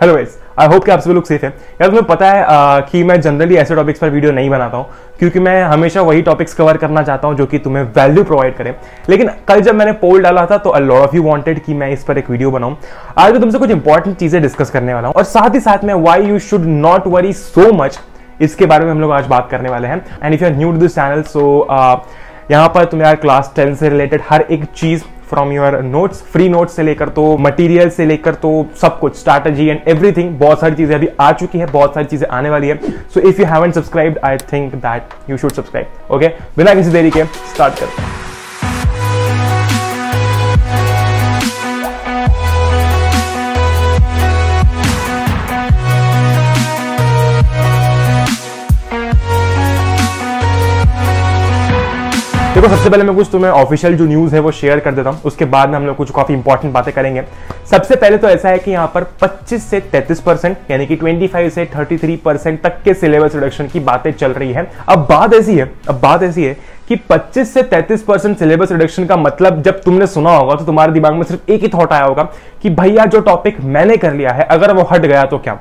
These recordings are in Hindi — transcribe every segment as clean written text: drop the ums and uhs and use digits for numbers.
हेलो गाइस, आई होप कि आप सभी लोग सेफ हैं। यार तुम्हें पता है कि मैं जनरली ऐसे टॉपिक्स पर वीडियो नहीं बनाता हूँ क्योंकि मैं हमेशा वही टॉपिक्स कवर करना चाहता हूँ जो कि तुम्हें वैल्यू प्रोवाइड करें। लेकिन कल जब मैंने पोल डाला था तो a lot of you wanted कि मैं इस पर एक वीडियो बनाऊं। आज मैं तुमसे कुछ इंपॉर्टेंट चीजें डिस्कस करने वाला हूँ और साथ ही साथ में why you should not worry so much, इसके बारे में हम लोग आज बात करने वाले हैं। And if you are new to this channel so यहाँ पर तुम्हें यार क्लास 10 से रिलेटेड हर एक चीज from your notes, free notes से लेकर तो मटेरियल से लेकर तो सब कुछ, स्ट्रैटेजी एंड एवरीथिंग, बहुत सारी चीजें अभी आ चुकी है, बहुत सारी चीजें आने वाली है। So if you haven't subscribed I think that you should subscribe. Okay, बिना किसी देरी के स्टार्ट करते हैं। देखो, सबसे पहले मैं कुछ तुम्हें ऑफिशियल जो न्यूज़ है वो शेयर कर देता हूं, उसके बाद में हम लोग कुछ काफी इंपॉर्टेंट बातें करेंगे। सबसे पहले तो ऐसा है कि यहाँ पर 25 से 33% यानी कि 25 से 33% तक के सिलेबस रिडक्शन की बातें चल रही है। अब बात ऐसी है कि 25 से 33% सिलेबस रिडक्शन का मतलब जब तुमने सुना होगा तो तुम्हारे दिमाग में सिर्फ एक ही थॉट आया होगा कि भैया जो टॉपिक मैंने कर लिया है अगर वो हट गया तो क्या।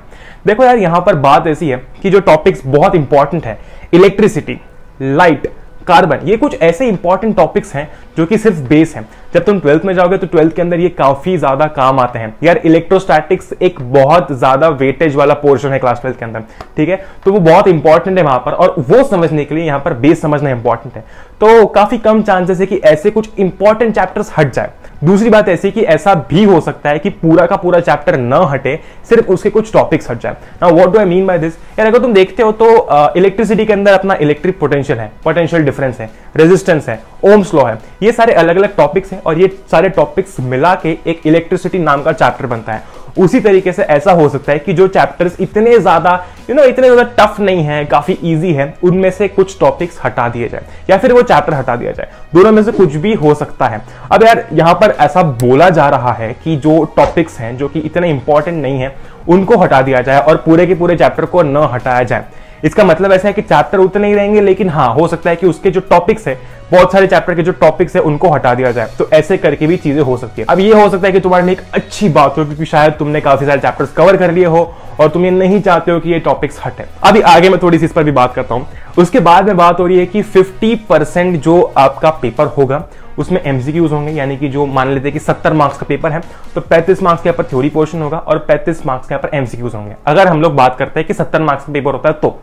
देखो यार, यहाँ पर बात ऐसी है कि जो टॉपिक्स बहुत इंपॉर्टेंट है, इलेक्ट्रिसिटी, लाइट, कार्बन, ये कुछ ऐसे इंपॉर्टेंट टॉपिक्स हैं जो कि सिर्फ बेस हैं। जब तुम 12th में जाओगे तो 12th के अंदर ये काफी ज्यादा काम आते हैं। यार इलेक्ट्रोस्टैटिक्स एक बहुत ज्यादा वेटेज वाला पोर्शन है क्लास 12th के अंदर, ठीक है, तो वो बहुत इंपॉर्टेंट है वहां पर, और वो समझने के लिए यहाँ पर बेस समझना इंपॉर्टेंट है। तो काफी कम चांसेस है कि ऐसे कुछ इंपॉर्टेंट चैप्टर्स हट जाए। दूसरी बात ऐसी कि ऐसा भी हो सकता है कि पूरा का पूरा चैप्टर न हटे, सिर्फ उसके कुछ टॉपिक्स हट जाए। Now what do I mean by this? यार अगर तुम देखते हो तो इलेक्ट्रिसिटी के अंदर अपना इलेक्ट्रिक पोटेंशियल है, पोटेंशियल डिफरेंस है, रेजिस्टेंस है, ओम्स लॉ है, ये सारे अलग अलग टॉपिक्स हैं और ये सारे टॉपिक्स मिला के एक इलेक्ट्रिसिटी नाम का चैप्टर बनता है। उसी तरीके से ऐसा हो सकता है कि जो चैप्टर्स इतने ज्यादा इतने ज्यादा टफ नहीं है, काफी इजी है, उनमें से कुछ टॉपिक्स हटा दिए जाए या फिर वो चैप्टर हटा दिया जाए। दोनों में से कुछ भी हो सकता है। अब यार यहाँ पर ऐसा बोला जा रहा है कि जो टॉपिक्स हैं जो कि इतने इंपॉर्टेंट नहीं है उनको हटा दिया जाए और पूरे के पूरे चैप्टर को न हटाया जाए। इसका मतलब ऐसा है कि चैप्टर उतने ही रहेंगे, लेकिन हाँ हो सकता है कि उसके जो टॉपिक्स है, बहुत सारे चैप्टर के जो टॉपिक्स है उनको हटा दिया जाए। तो ऐसे करके भी चीजें हो सकती है। अब ये हो सकता है कि तुम्हारे लिए एक अच्छी बात हो क्योंकि शायद तुमने काफी सारे चैप्टर्स कवर कर लिए हो और तुम ये नहीं चाहते हो कि ये टॉपिक्स हटे। अभी आगे मैं थोड़ी सी इस पर भी बात करता हूं। उसके बाद में बात हो रही है कि 50% जो आपका पेपर होगा उसमें एमसीक्यूज होंगे, यानी कि जो मान लेते हैं कि 70 मार्क्स का पेपर है तो 35 मार्क्स के ऊपर थ्योरी पोर्शन होगा और 35 मार्क्स के ऊपर एमसीक्यूज होंगे। अगर हम लोग बात करते हैं कि 70 मार्क्स का पेपर होता है तो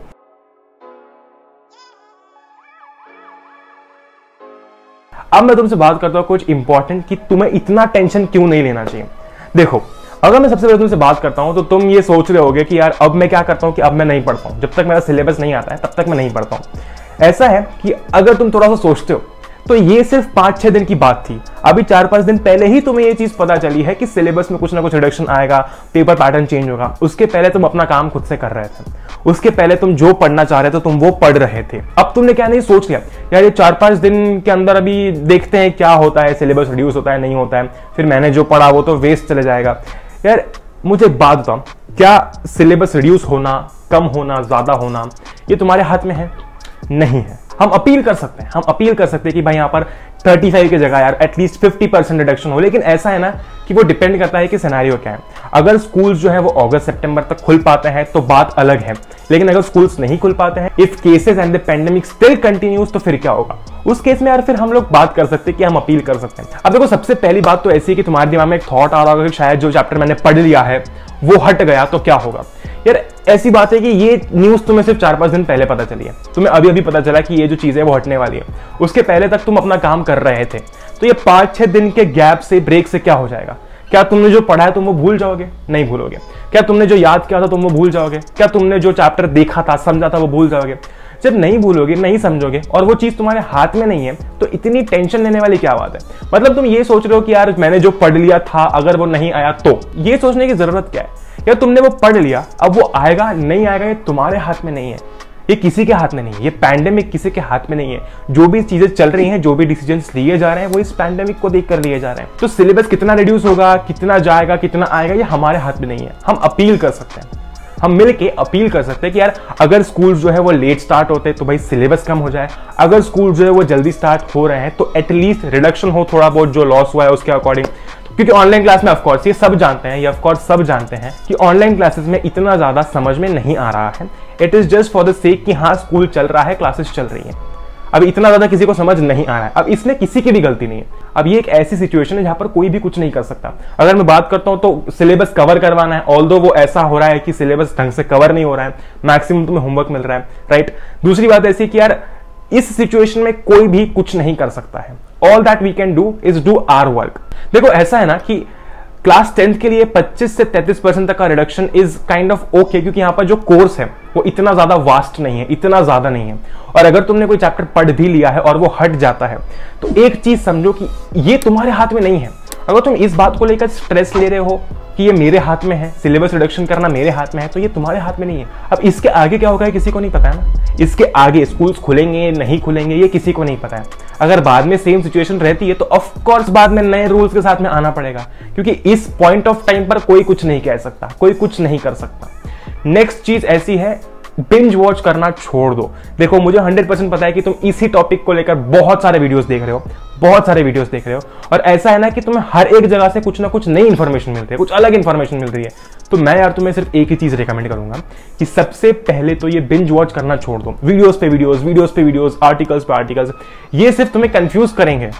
अब मैं तुमसे बात करता हूं कुछ इंपॉर्टेंट कि तुम्हें इतना टेंशन क्यों नहीं लेना चाहिए। देखो, अगर मैं सबसे पहले तुमसे बात करता हूं तो तुम ये सोच रहे होगे कि यार अब मैं क्या करता हूं कि अब मैं नहीं पढ़ता हूं, जब तक मेरा सिलेबस नहीं आता है तब तक मैं नहीं पढ़ता हूं। ऐसा है कि अगर तुम थोड़ा सा सोचते हो तो ये सिर्फ 5-6 दिन की बात थी। अभी 4-5 दिन पहले ही तुम्हें ये चीज पता चली है कि सिलेबस में कुछ ना कुछ रिडक्शन आएगा, पेपर पैटर्न चेंज होगा। उसके पहले तुम अपना काम खुद से कर रहे थे, उसके पहले तुम जो पढ़ना चाह रहे थे तुम वो पढ़ रहे थे। अब तुमने क्या नहीं सोच लिया यार ये 4-5 दिन के अंदर अभी देखते हैं क्या होता है, सिलेबस रिड्यूस होता है नहीं होता है, फिर मैंने जो पढ़ा वो तो वेस्ट चले जाएगा। यार मुझे बात बताओ, क्या सिलेबस रिड्यूस होना, कम होना, ज्यादा होना ये तुम्हारे हाथ में है? नहीं है। हम अपील कर सकते हैं, कि भाई यहाँ पर 35 की जगह यार एटलीस्ट 50% रिडक्शन हो, लेकिन ऐसा है ना कि वो डिपेंड करता है कि सिनेरियो क्या है। अगर स्कूल्स जो है वो अगस्त सितंबर तक खुल पाते हैं तो बात अलग है, लेकिन अगर स्कूल्स नहीं खुल पाते हैं, if cases and the pandemic still continues, तो फिर क्या होगा? उस केस में यार फिर हम लोग बात कर सकते हैं कि हम अपील कर सकते हैं। अब देखो, सबसे पहली बात तो ऐसी है कि तुम्हारे दिमाग में एक थॉट आ रहा होगा कि शायद जो चैप्टर मैंने पढ़ लिया है वो हट गया तो क्या होगा। यार ऐसी बात है कि ये न्यूज तुम्हें सिर्फ 4-5 दिन पहले पता चली है, तुम्हें अभी अभी पता चला कि ये जो चीज है वो हटने वाली है। उसके पहले तक तुम अपना काम कर रहे थे, तो ये 5-6 दिन के गैप से, ब्रेक से क्या हो जाएगा? क्या तुमने जो पढ़ा है तुम वो भूल जाओगे? नहीं भूलोगे। क्या तुमने जो याद किया था तुम वो भूल जाओगे? क्या तुमने जो चैप्टर देखा था, समझा था, वो भूल जाओगे? जब नहीं भूलोगे, नहीं समझोगे और वो चीज तुम्हारे हाथ में नहीं है तो इतनी टेंशन लेने वाली क्या बात है? मतलब तुम ये सोच रहे हो कि यार मैंने जो पढ़ लिया था अगर वो नहीं आया तो, ये सोचने की जरूरत क्या है? यार तुमने वो पढ़ लिया, अब वो आएगा नहीं आएगा ये तुम्हारे हाथ में नहीं है, ये किसी के हाथ में नहीं है, ये पैंडेमिक किसी के हाथ में नहीं है। जो भी चीजें चल रही हैं, जो भी डिसीजंस लिए जा रहे हैं वो इस पैंडेमिक को देखकर लिए जा रहे हैं। तो सिलेबस कितना रिड्यूस होगा, कितना जाएगा, कितना आएगा, ये हमारे हाथ में नहीं है। हम अपील कर सकते हैं, हम मिलके अपील कर सकते हैं कि यार अगर स्कूल जो है वो लेट स्टार्ट होते हैं तो भाई सिलेबस कम हो जाए, अगर स्कूल जो है वो जल्दी स्टार्ट हो रहे हैं तो एटलीस्ट रिडक्शन हो थोड़ा बहुत जो लॉस हुआ है उसके अकॉर्डिंग। क्योंकि ऑनलाइन क्लास में ऑफकोर्स ये सब जानते हैं, ये ऑफकोर्स सब जानते हैं कि ऑनलाइन क्लासेस में इतना ज्यादा समझ में नहीं आ रहा है। It is just for the sake कि हाँ स्कूल चल रहा है, क्लासेस चल रही है। अब इतना ज्यादा किसी को समझ नहीं आ रहा है। अब इसमें किसी की भी गलती नहीं है। अब ये एक ऐसी सिचुएशन है जहां पर कोई भी कुछ नहीं कर सकता। अगर मैं बात करता हूं तो सिलेबस कवर करवाना है, ऑल्दो वो ऐसा हो रहा है कि सिलेबस ढंग से कवर नहीं हो रहा है, मैक्सिमम तुम्हें होमवर्क मिल रहा है, राइट। दूसरी बात ऐसी कि यार इस सिचुएशन में कोई भी कुछ नहीं कर सकता है। All that we can do is do our work. देखो ऐसा है ना कि क्लास 10th के लिए 25 से 33% तक का reduction is kind of okay, क्योंकि यहाँ पर जो कोर्स है वो इतना ज्यादा वास्ट नहीं है, इतना ज्यादा नहीं है। और अगर तुमने कोई चैप्टर पढ़ भी लिया है और वो हट जाता है तो एक चीज समझो कि ये तुम्हारे हाथ में नहीं है। अगर तुम इस बात को लेकर स्ट्रेस ले रहे हो कि ये मेरे हाथ में है, सिलेबस रिडक्शन करना मेरे हाथ में है, तो ये तुम्हारे हाथ में नहीं है। अब इसके आगे क्या होगा किसी को नहीं पता है ना। इसके आगे स्कूल्स खुलेंगे नहीं खुलेंगे ये किसी को नहीं पता है। अगर बाद में सेम सिचुएशन रहती है तो ऑफ कोर्स बाद में नए रूल्स के साथ में आना पड़ेगा, क्योंकि इस पॉइंट ऑफ टाइम पर कोई कुछ नहीं कह सकता, कोई कुछ नहीं कर सकता। नेक्स्ट चीज ऐसी है, बिंज वॉच करना छोड़ दो। देखो मुझे 100% पता है कि तुम इसी टॉपिक को लेकर बहुत सारे वीडियोस देख रहे हो, बहुत सारे वीडियोस देख रहे हो, और ऐसा है ना कि तुम्हें हर एक जगह से कुछ ना कुछ नई इंफॉर्मेशन मिलती है, कुछ अलग इंफॉर्मेशन मिल रही है। तो मैं यार तुम्हें सिर्फ एक ही चीज रिकमेंड करूंगा कि सबसे पहले तो ये बिंज वॉच करना छोड़ दो। वीडियोस पे वीडियोस, वीडियोस पे वीडियोस, आर्टिकल्स पे आर्टिकल्स, ये सिर्फ तुम्हें कंफ्यूज करेंगे।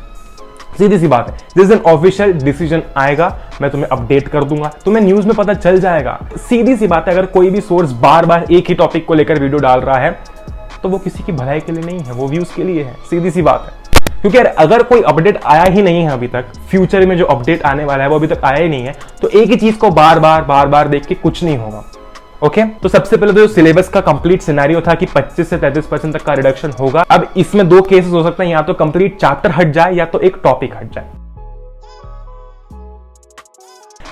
सीधी सी बात है, जिस दिन ऑफिशियल डिसीजन आएगा मैं तुम्हें अपडेट कर दूंगा, तुम्हें न्यूज में पता चल जाएगा। सीधी सी बात है, अगर कोई भी सोर्स बार बार एक ही टॉपिक को लेकर वीडियो डाल रहा है तो वो किसी की भलाई के लिए नहीं है, वो व्यूज के लिए है। सीधी सी बात है, क्योंकि यार अगर कोई अपडेट आया ही नहीं है अभी तक, फ्यूचर में जो अपडेट आने वाला है वो अभी तक आया ही नहीं है, तो एक ही चीज को बार बार देख के कुछ नहीं होगा। ओके तो सबसे पहले तो जो सिलेबस का कंप्लीट सिनेरियो था कि 25 से 33% तक का रिडक्शन होगा। अब इसमें दो केसेस हो सकते हैं, या तो कंप्लीट चैप्टर हट जाए या तो एक टॉपिक हट जाए।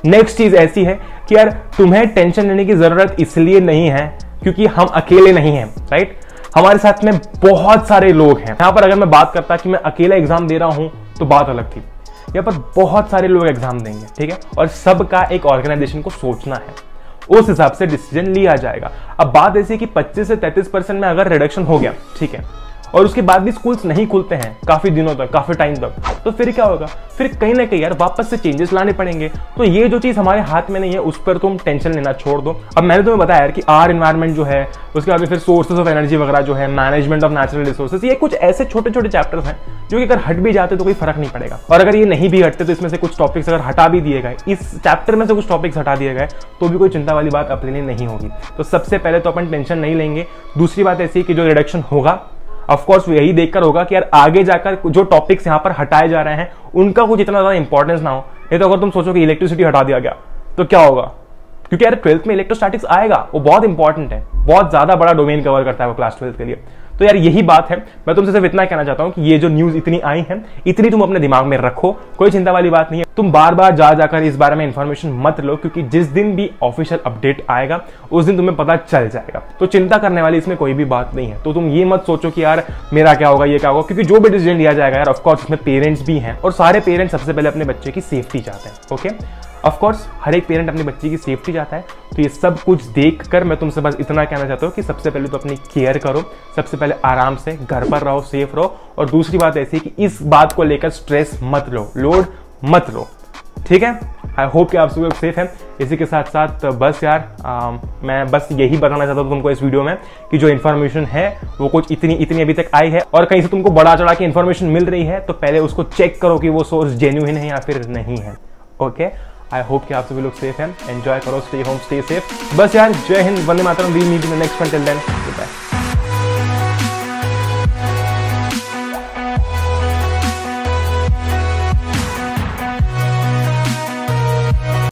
नेक्स्ट चीज ऐसी है कि यार तुम्हें टेंशन लेने की जरूरत इसलिए नहीं है क्योंकि हम अकेले नहीं हैं, राइट। हमारे साथ में बहुत सारे लोग हैं। यहां पर अगर मैं बात करता कि मैं अकेला एग्जाम दे रहा हूं तो बात अलग थी। यहां पर बहुत सारे लोग एग्जाम देंगे, ठीक है, और सबका एक ऑर्गेनाइजेशन को सोचना है, उस हिसाब से डिसीजन लिया जाएगा। अब बात ऐसी है कि 25 से 33% में अगर रिडक्शन हो गया, ठीक है, और उसके बाद भी स्कूल्स नहीं खुलते हैं काफी दिनों तक, काफी टाइम तक, तो फिर क्या होगा? फिर कहीं ना कहीं यार वापस से चेंजेस लाने पड़ेंगे। तो ये जो चीज हमारे हाथ में नहीं है उस पर तुम टेंशन लेना छोड़ दो। अब मैंने तुम्हें बताया यार कि आर एनवायरमेंट जो है, उसके बाद फिर सोर्सेज ऑफ एनर्जी वगैरह जो है, मैनेजमेंट ऑफ नेचुरल रिसोर्सेज, ये कुछ ऐसे छोटे छोटे चैप्टर्स हैं जो कि अगर हट भी जाते तो कोई फर्क नहीं पड़ेगा। और अगर ये नहीं भी हटते तो इसमें से कुछ टॉपिक्स अगर हटा भी दिए गए, इस चैप्टर में से कुछ टॉपिक्स हटा दिए गए, तो भी कोई चिंता वाली बात अपने लिए नहीं होगी। तो सबसे पहले तो अपन टेंशन नहीं लेंगे। दूसरी बात ऐसी है कि जो रिडक्शन होगा ऑफ कोर्स वो यही देखकर होगा कि यार आगे जाकर जो टॉपिक्स यहाँ पर हटाए जा रहे हैं उनका कुछ इतना ज्यादा इंपॉर्टेंस ना हो। ये तो अगर तुम सोचो कि इलेक्ट्रिसिटी हटा दिया गया तो क्या होगा, क्योंकि यार 12th में इलेक्ट्रोस्टैटिक्स आएगा, वो बहुत इंपॉर्टेंट है, बहुत ज्यादा बड़ा डोमेन कवर करता है वो क्लास 12th के लिए। तो यार यही बात है, मैं तुमसे सिर्फ इतना कहना चाहता हूं कि ये जो न्यूज इतनी आई है, इतनी तुम अपने दिमाग में रखो, कोई चिंता वाली बात नहीं है। तुम बार बार जाकर इस बारे में इंफॉर्मेशन मत लो, क्योंकि जिस दिन भी ऑफिशियल अपडेट आएगा उस दिन तुम्हें पता चल जाएगा। तो चिंता करने वाली इसमें कोई भी बात नहीं है। तो तुम ये मत सोचो कि यार मेरा क्या होगा, ये क्या होगा, क्योंकि जो भी डिसीजन लिया जाएगा यार ऑफकोर्स इसमें पेरेंट्स भी हैं, और सारे पेरेंट्स सबसे पहले अपने बच्चे की सेफ्टी चाहते हैं। ओके ऑफ कोर्स हर एक पेरेंट अपने बच्चे की सेफ्टी चाहता है। तो ये सब कुछ देखकर मैं तुमसे बस इतना कहना चाहता हूँ कि सबसे पहले तो अपनी केयर करो, सबसे पहले आराम से घर पर रहो, सेफ रहो। और दूसरी बात ऐसी है कि इस बात को लेकर स्ट्रेस मत लो, लोड मत लो, ठीक है। आई होप कि आप सब लोग सेफ हैं। इसी के साथ साथ बस यार मैं बस यही बताना चाहता हूँ तुमको इस वीडियो में कि जो इन्फॉर्मेशन है वो कुछ इतनी अभी तक आई है, और कहीं से तुमको बढ़ा चढ़ा के इन्फॉर्मेशन मिल रही है तो पहले उसको चेक करो कि वो सोर्स जेन्युइन है या फिर नहीं है। ओके आई होप कि आप सभी लोग सेफ हैं। एंजॉय करो, स्टे होम, स्टे सेफ। बस यार जय हिंद, वंदे मातरम, we meet in the next one. Till then